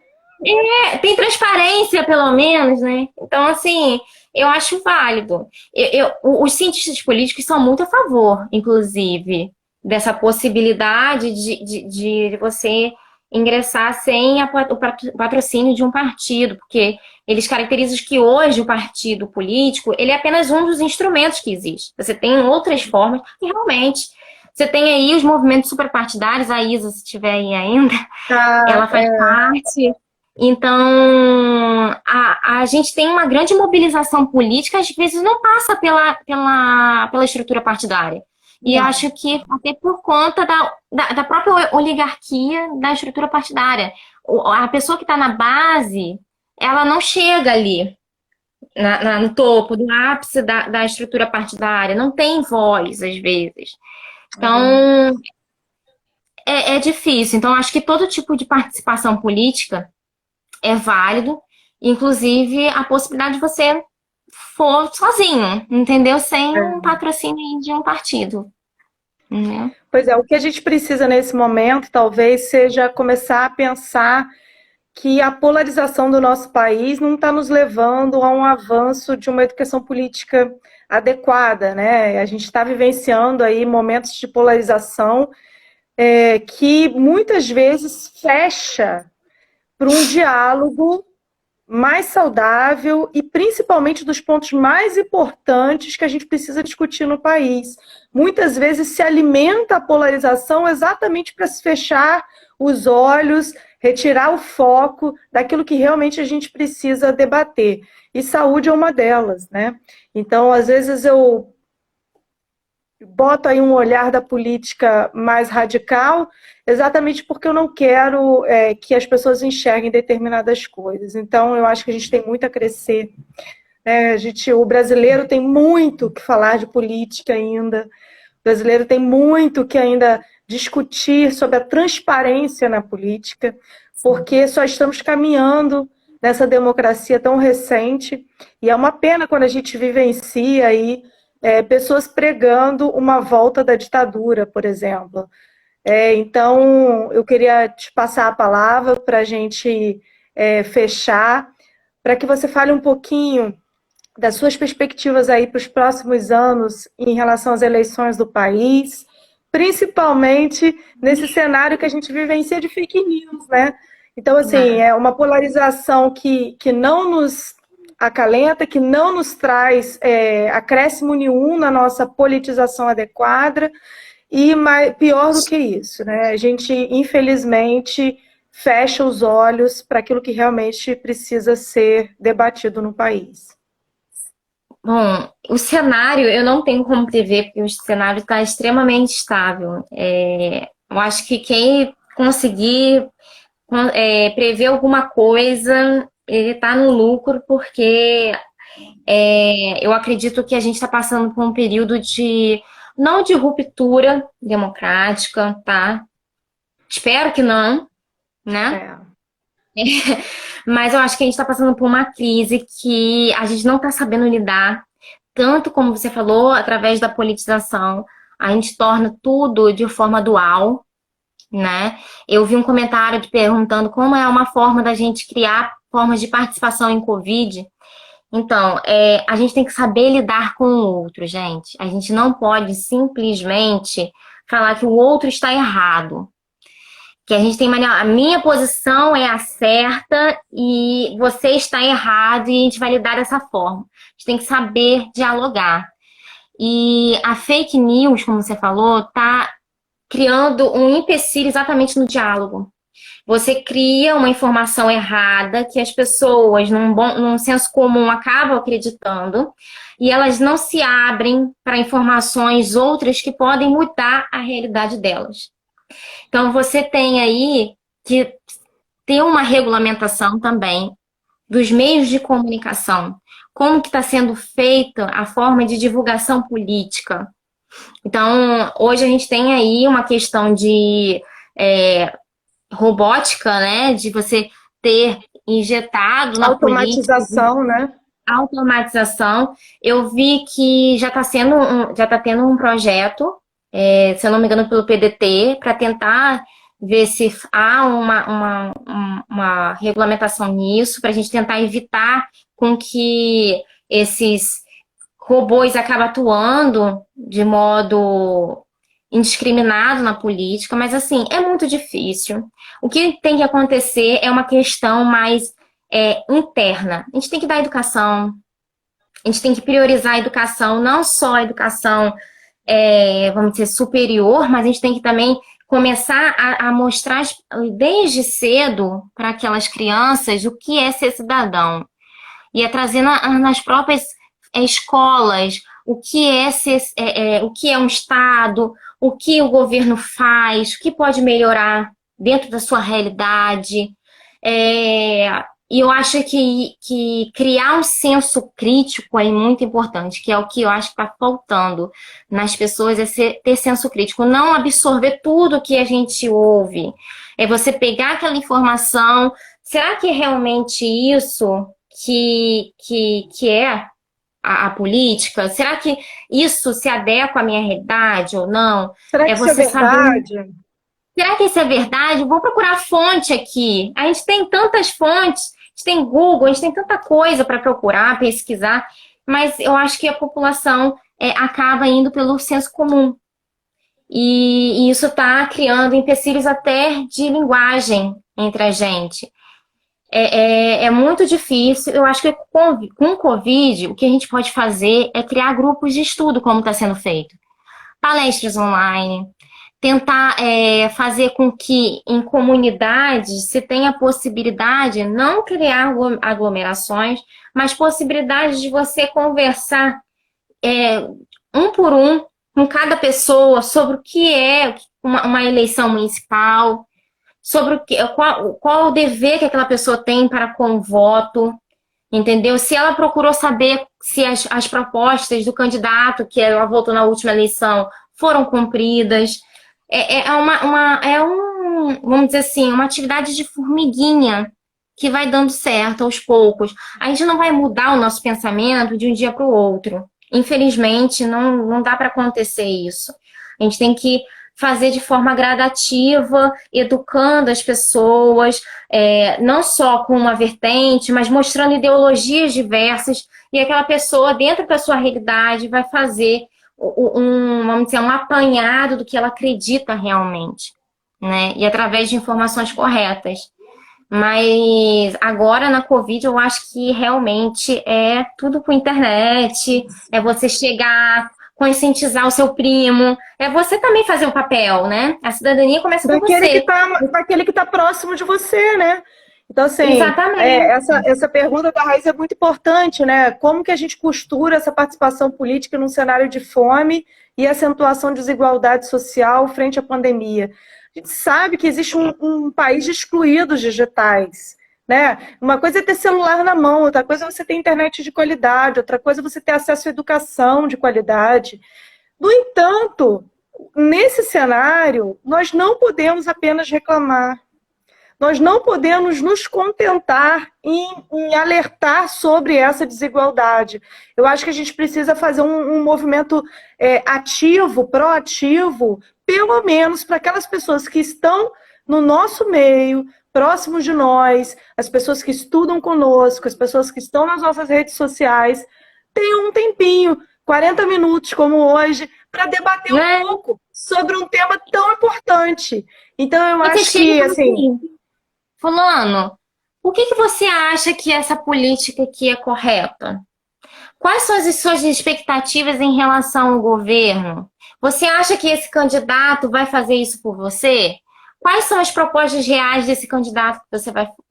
Tem transparência, pelo menos, né? Então, assim, eu acho válido. Os cientistas políticos são muito a favor, inclusive, dessa possibilidade de você ingressar sem o patrocínio de um partido, porque eles caracterizam que hoje o partido político ele é apenas um dos instrumentos que existe. Você tem outras formas e realmente você tem aí os movimentos superpartidários, a Isa, se tiver aí ainda, Ah, ela faz parte. Então, a gente tem uma grande mobilização política, às vezes não passa pela estrutura partidária. E não. acho que até por conta da própria oligarquia da estrutura partidária. A pessoa que está na base, ela não chega ali, no topo, no ápice da estrutura partidária, não tem voz, às vezes. É verdade. Então, é difícil. Então, acho que todo tipo de participação política é válido, inclusive a possibilidade de você for sozinho, entendeu? Sem um É. patrocínio de um partido, Pois é, o que a gente precisa nesse momento talvez seja começar a pensar que a polarização do nosso país não está nos levando a um avanço de uma educação política adequada, né? A gente está vivenciando aí momentos de polarização que muitas vezes fecha para um diálogo mais saudável e principalmente dos pontos mais importantes que a gente precisa discutir no país. Muitas vezes se alimenta a polarização exatamente para se fechar os olhos, retirar o foco daquilo que realmente a gente precisa debater. E saúde é uma delas, né? Então, às vezes eu boto aí um olhar da política mais radical, exatamente porque eu não quero que as pessoas enxerguem determinadas coisas. Então, eu acho que a gente tem muito a crescer. Né? O brasileiro tem muito que falar de política ainda. O brasileiro tem muito que ainda discutir sobre a transparência na política, porque só estamos caminhando nessa democracia tão recente, e é uma pena quando a gente vivencia aí pessoas pregando uma volta da ditadura, por exemplo. Então, eu queria te passar a palavra para a gente fechar, para que você fale um pouquinho das suas perspectivas aí para os próximos anos em relação às eleições do país, principalmente nesse cenário que a gente vivencia de fake news, né? Então, assim, é uma polarização que não nos acalenta, que não nos traz acréscimo nenhum na nossa politização adequada, e pior do que isso, né? A gente, infelizmente, fecha os olhos para aquilo que realmente precisa ser debatido no país. Bom, o cenário eu não tenho como prever, porque o cenário está extremamente estável. Eu acho que quem conseguir prever alguma coisa, ele está no lucro, porque eu acredito que a gente está passando por um período não de ruptura democrática, tá? Espero que não, né? Mas eu acho que a gente está passando por uma crise que a gente não está sabendo lidar, tanto como você falou, através da politização. A gente torna tudo de forma dual, né? Eu vi um comentário perguntando como é uma forma da gente criar formas de participação em Covid. Então, a gente tem que saber lidar com o outro, gente. A gente não pode simplesmente falar que o outro está errado. Que a gente tem a minha posição é a certa e você está errado e a gente vai lidar dessa forma. A gente tem que saber dialogar. E a fake news, como você falou, está criando um empecilho exatamente no diálogo. Você cria uma informação errada que as pessoas, num senso comum, acabam acreditando e elas não se abrem para informações outras que podem mudar a realidade delas. Então, você tem aí que ter uma regulamentação também dos meios de comunicação. Como que está sendo feita a forma de divulgação política? Então, hoje a gente tem aí uma questão de robótica, né? De você ter injetado na política. Automatização, né? Automatização. Eu vi que já está tendo um projeto, se eu não me engano, pelo PDT, para tentar ver se há uma regulamentação nisso, para a gente tentar evitar com que esses robôs acabem atuando de modo indiscriminado na política, mas assim, é muito difícil. O que tem que acontecer é uma questão mais interna. A gente tem que dar educação, a gente tem que priorizar a educação, não só a educação, vamos dizer, superior, mas a gente tem que também começar a mostrar desde cedo para aquelas crianças o que é ser cidadão. E trazer nas próprias escolas o que o que é um Estado, o que o governo faz, o que pode melhorar dentro da sua realidade. E eu acho que criar um senso crítico é muito importante, que é o que eu acho que está faltando nas pessoas, ter senso crítico, não absorver tudo que a gente ouve. É você pegar aquela informação, será que é realmente isso que é a política? Será que isso se adequa à minha realidade ou não? Será que isso é Você saber. verdade? será que isso é verdade? Vou procurar fonte aqui. A gente tem tantas fontes, a gente tem Google, a gente tem tanta coisa para procurar, pesquisar, mas eu acho que a população acaba indo pelo senso comum. E isso está criando empecilhos até de linguagem entre a gente. É muito difícil. Eu acho que com o Covid, o que a gente pode fazer é criar grupos de estudo, como está sendo feito. Palestras online, tentar fazer com que em comunidades se tenha a possibilidade, não criar aglomerações, mas possibilidade de você conversar um por um com cada pessoa sobre o que é uma eleição municipal, sobre qual o dever que aquela pessoa tem para com o voto, entendeu? Se ela procurou saber se as propostas do candidato que ela votou na última eleição foram cumpridas. Vamos dizer assim, uma atividade de formiguinha que vai dando certo aos poucos. A gente não vai mudar o nosso pensamento de um dia para o outro. Infelizmente, não dá para acontecer isso. A gente tem que fazer de forma gradativa, educando as pessoas, não só com uma vertente, mas mostrando ideologias diversas, e aquela pessoa, dentro da sua realidade, vai fazer vamos dizer, um apanhado do que ela acredita realmente, né? E através de informações corretas. Mas agora na Covid eu acho que realmente é tudo por internet, é você chegar, conscientizar o seu primo, é você também fazer o papel, né? A cidadania começa por você. Daquele que tá próximo de você, né? Então, assim, Exatamente. essa pergunta da Raiz é muito importante, né? Como que a gente costura essa participação política num cenário de fome e acentuação de desigualdade social frente à pandemia? A gente sabe que existe um país de excluídos digitais, né? Uma coisa é ter celular na mão, outra coisa é você ter internet de qualidade, outra coisa é você ter acesso à educação de qualidade. No entanto, nesse cenário, nós não podemos apenas reclamar. Nós não podemos nos contentar em alertar sobre essa desigualdade. Eu acho que a gente precisa fazer um movimento ativo, proativo, pelo menos para aquelas pessoas que estão no nosso meio, próximos de nós, as pessoas que estudam conosco, as pessoas que estão nas nossas redes sociais, tenham um tempinho, 40 minutos como hoje, para debater um pouco sobre um tema tão importante. Então, eu acho que, assim... Fulano, o que você acha que essa política aqui é correta? Quais são as suas expectativas em relação ao governo? Você acha que esse candidato vai fazer isso por você? Quais são as propostas reais desse candidato que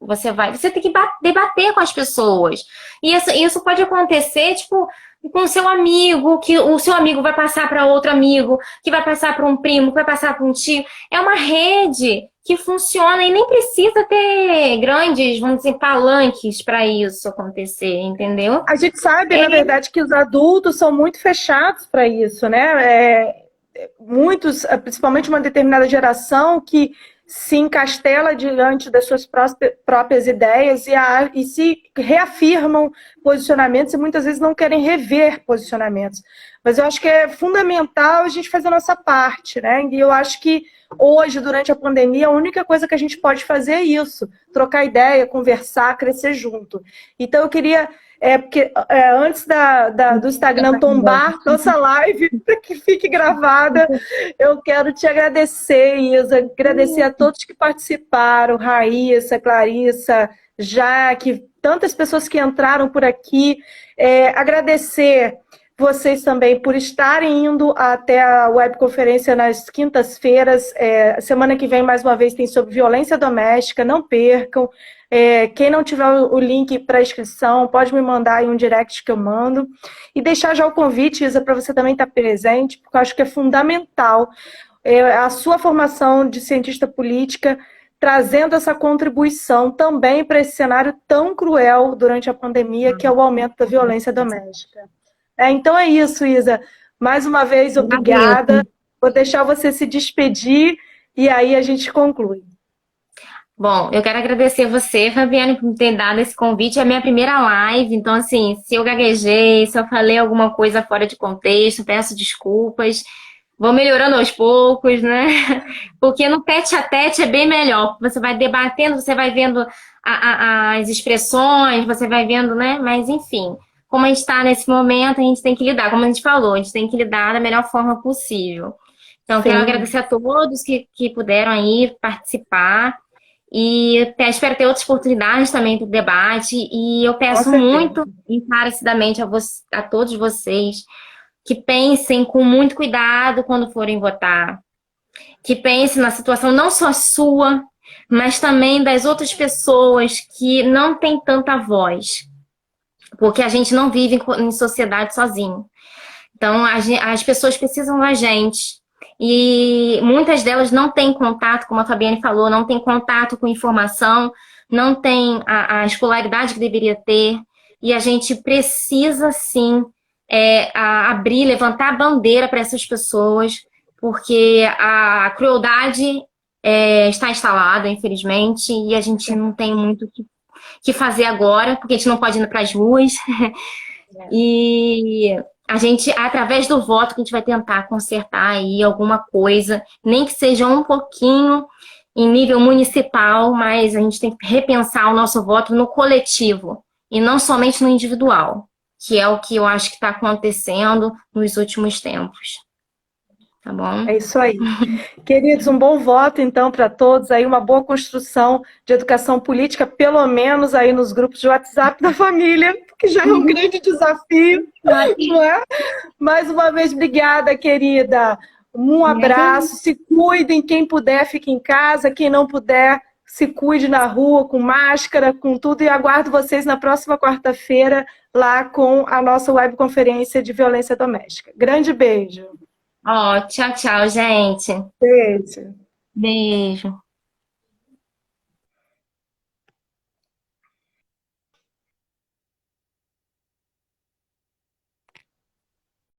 você tem que debater com as pessoas. E isso pode acontecer, tipo, com o seu amigo, que o seu amigo vai passar para outro amigo, que vai passar para um primo, que vai passar para um tio. É uma rede que funciona e nem precisa ter grandes, vamos dizer, palanques para isso acontecer, entendeu? A gente sabe, na verdade, que os adultos são muito fechados para isso, né? Muitos, principalmente uma determinada geração, que se encastela diante das suas próprias ideias e se reafirmam posicionamentos e muitas vezes não querem rever posicionamentos. Mas eu acho que é fundamental a gente fazer a nossa parte, né? E eu acho que hoje, durante a pandemia, a única coisa que a gente pode fazer é isso, trocar ideia, conversar, crescer junto. Então eu queria... porque antes do Instagram tombar nossa live, para que fique gravada, eu quero te agradecer, Isa, agradecer a todos que participaram, Raíssa, Clarissa, Jaque, tantas pessoas que entraram por aqui, agradecer vocês também por estarem indo até a webconferência nas quintas-feiras. Semana que vem, mais uma vez, tem sobre violência doméstica, não percam. Quem não tiver o link para inscrição, pode me mandar aí um direct que eu mando. E deixar já o convite, Isa, para você também estar presente, porque eu acho que é fundamental a sua formação de cientista política, trazendo essa contribuição também para esse cenário tão cruel durante a pandemia, que é o aumento da violência doméstica. Então é isso, Isa. Mais uma vez, obrigada. Vou deixar você se despedir e aí a gente conclui. Bom, eu quero agradecer você, Fabiane, por ter dado esse convite. É a minha primeira live, então, assim, se eu gaguejei, se eu falei alguma coisa fora de contexto, peço desculpas. vou melhorando aos poucos, né? Porque no tete a tete é bem melhor. Você vai debatendo, você vai vendo as expressões, você vai vendo, né? Mas enfim, como a gente está nesse momento, a gente tem que lidar, como a gente falou, a gente tem que lidar da melhor forma possível. Então, quero Sim, agradecer a todos que puderam aí participar. E espero ter outras oportunidades também para o debate. E eu com peço certeza. muito encarecidamente a todos vocês que pensem com muito cuidado quando forem votar. Que pensem na situação não só sua, mas também das outras pessoas que não têm tanta voz. Porque a gente não vive em sociedade sozinho. Então, as pessoas precisam da gente. E muitas delas não têm contato, como a Fabiane falou, não têm contato com informação, não têm a escolaridade que deveria ter. E a gente precisa, sim, abrir, levantar a bandeira para essas pessoas, porque a crueldade está instalada, infelizmente, e a gente não tem muito o que fazer agora, porque a gente não pode ir para as ruas. E a gente, através do voto, que a gente vai tentar consertar aí alguma coisa, nem que seja um pouquinho em nível municipal, mas a gente tem que repensar o nosso voto no coletivo e não somente no individual, que é o que eu acho que está acontecendo nos últimos tempos. Tá bom? É isso aí. Queridos, um bom voto, então, para todos, aí uma boa construção de educação política, pelo menos aí nos grupos de WhatsApp da família, que já é um grande desafio, não é? Mais uma vez, obrigada, querida. Um abraço, se cuidem, quem puder, fique em casa, quem não puder, se cuide na rua, com máscara, com tudo, e aguardo vocês na próxima quarta-feira, lá com a nossa webconferência de violência doméstica. Grande beijo. Ó, tchau, tchau, gente. Beijo. Beijo.